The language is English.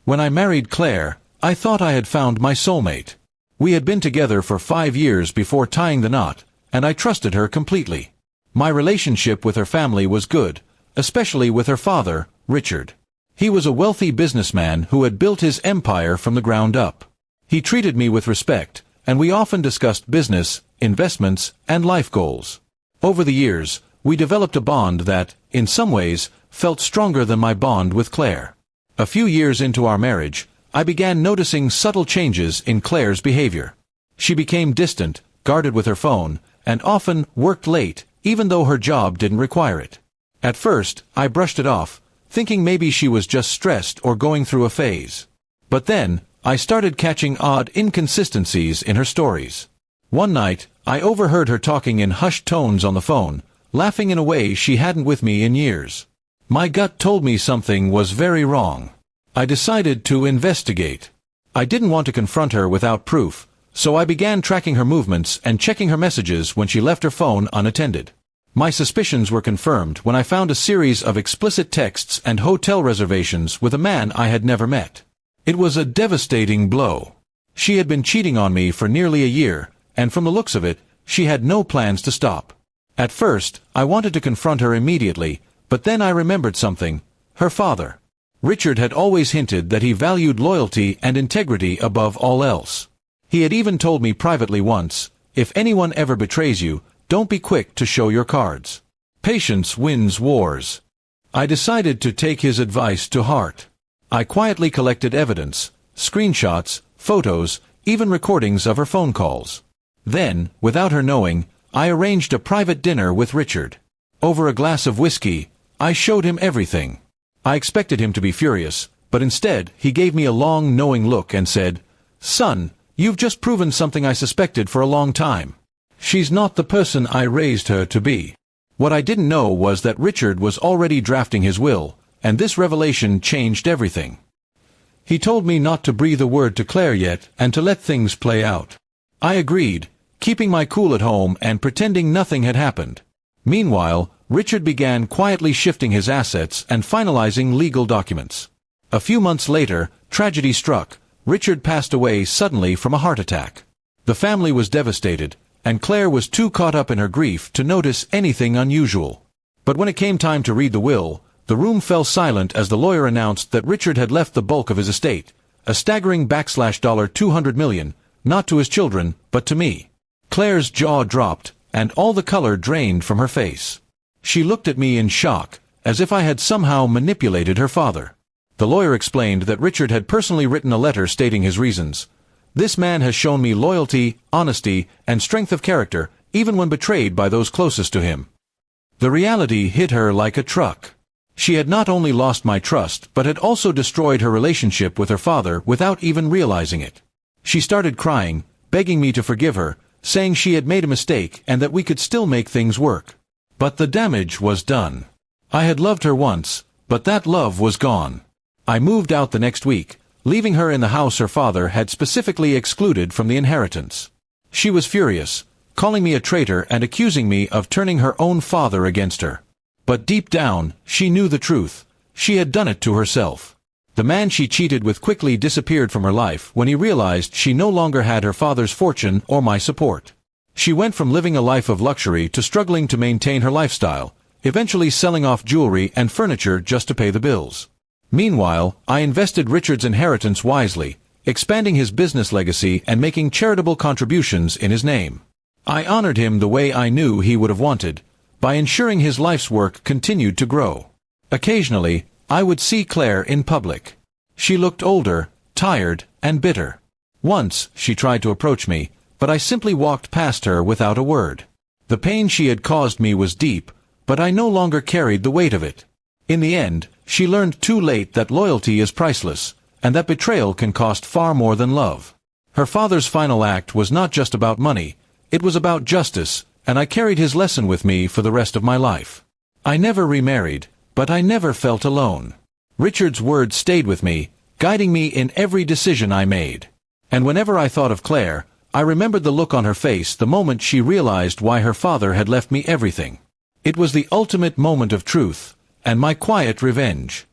When I married Claire, I thought I had found my soulmate. We had been together for 5 years before tying the knot, and I trusted her completely. My relationship with her family was good, especially with her father, Richard. He was a wealthy businessman who had built his empire from the ground up. He treated me with respect, and we often discussed business, investments, and life goals. Over the years, we developed a bond that, in some ways, felt stronger than my bond with Claire. A few years into our marriage, I began noticing subtle changes in Claire's behavior. She became distant, guarded with her phone, and often worked late, even though her job didn't require it. At first, I brushed it off, thinking maybe she was just stressed or going through a phase. But then, I started catching odd inconsistencies in her stories. One night, I overheard her talking in hushed tones on the phone, laughing in a way she hadn't with me in years. My gut told me something was very wrong. I decided to investigate. I didn't want to confront her without proof, so I began tracking her movements and checking her messages when she left her phone unattended. My suspicions were confirmed when I found a series of explicit texts and hotel reservations with a man I had never met. It was a devastating blow. She had been cheating on me for nearly a year, and from the looks of it, she had no plans to stop. At first, I wanted to confront her immediately, but then I remembered something: her father. Richard had always hinted that he valued loyalty and integrity above all else. He had even told me privately once, "If anyone ever betrays you, don't be quick to show your cards. Patience wins wars." I decided to take his advice to heart. I quietly collected evidence, screenshots, photos, even recordings of her phone calls. Then, without her knowing, I arranged a private dinner with Richard. Over a glass of whiskey, I showed him everything. I expected him to be furious, but instead he gave me a long, knowing look and said, "Son, you've just proven something I suspected for a long time. She's not the person I raised her to be." What I didn't know was that Richard was already drafting his will, and this revelation changed everything. He told me not to breathe a word to Claire yet and to let things play out. I agreed, keeping my cool at home and pretending nothing had happened. Meanwhile, Richard began quietly shifting his assets and finalizing legal documents. A few months later, tragedy struck. Richard passed away suddenly from a heart attack. The family was devastated, and Claire was too caught up in her grief to notice anything unusual. But when it came time to read the will, the room fell silent as the lawyer announced that Richard had left the bulk of his estate, a staggering $200 million, not to his children, but to me. Claire's jaw dropped, and all the color drained from her face. She looked at me in shock, as if I had somehow manipulated her father. The lawyer explained that Richard had personally written a letter stating his reasons. "This man has shown me loyalty, honesty, and strength of character, even when betrayed by those closest to him." The reality hit her like a truck. She had not only lost my trust, but had also destroyed her relationship with her father without even realizing it. She started crying, begging me to forgive her, saying she had made a mistake and that we could still make things work. But the damage was done. I had loved her once, but that love was gone. I moved out the next week, leaving her in the house her father had specifically excluded from the inheritance. She was furious, calling me a traitor and accusing me of turning her own father against her. But deep down, she knew the truth. She had done it to herself. The man she cheated with quickly disappeared from her life when he realized she no longer had her father's fortune or my support. She went from living a life of luxury to struggling to maintain her lifestyle, eventually selling off jewelry and furniture just to pay the bills. Meanwhile, I invested Richard's inheritance wisely, expanding his business legacy and making charitable contributions in his name. I honored him the way I knew he would have wanted, by ensuring his life's work continued to grow. Occasionally, I would see Claire in public. She looked older, tired, and bitter. Once, she tried to approach me, but I simply walked past her without a word. The pain she had caused me was deep, but I no longer carried the weight of it. In the end, she learned too late that loyalty is priceless, and that betrayal can cost far more than love. Her father's final act was not just about money, it was about justice, and I carried his lesson with me for the rest of my life. I never remarried, but I never felt alone. Richard's words stayed with me, guiding me in every decision I made. And whenever I thought of Claire, I remembered the look on her face the moment she realized why her father had left me everything. It was the ultimate moment of truth, and my quiet revenge.